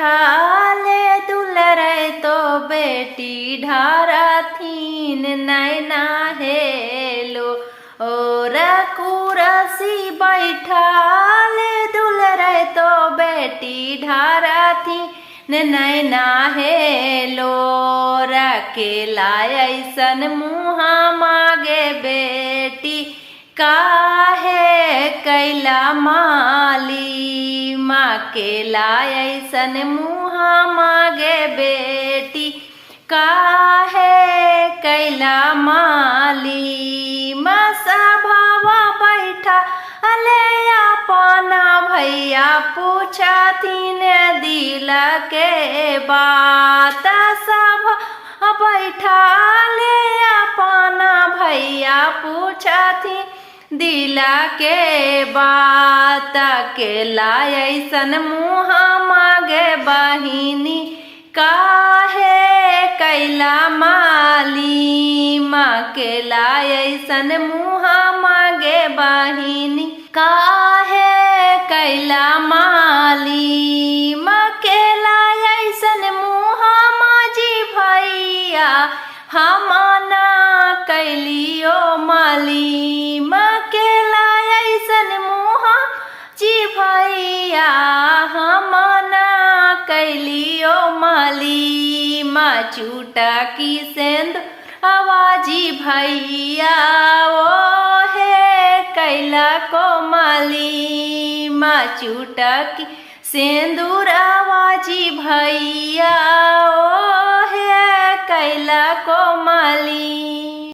बैठाले दुलरे तो बेटी ढारथीन नैना हेलो और कुरसी बैठाले दुलरे तो बेटी ढारथीन नैना हेलो रकेला ऐसन मुहा मागे बेटी काहे कैला माली माँ के ऐसन मुहा मागे बेटी काहे कैला माली माँ सभावा बैठा अले अपना भैया पूछा तीन दिल के बात सब बैठा ले अपना भैया पूछा थी दिला के बात के ऐसन मुहा मागे बहिनी काहे कैला माली माँ के ऐसन मुहा मागे बहिनी काहे कैला माली माँ के ऐसन मुहा माजी भैया हमना कैलियो माली मकेला ऐसन मुहा जी भैया हमना कैलियो माली माँ चूटा की सेंद आवाजी भैया ओ हे कैला को माली माँ चूटा की सेंदूर आवाजी भैया ओ है कैला को माली।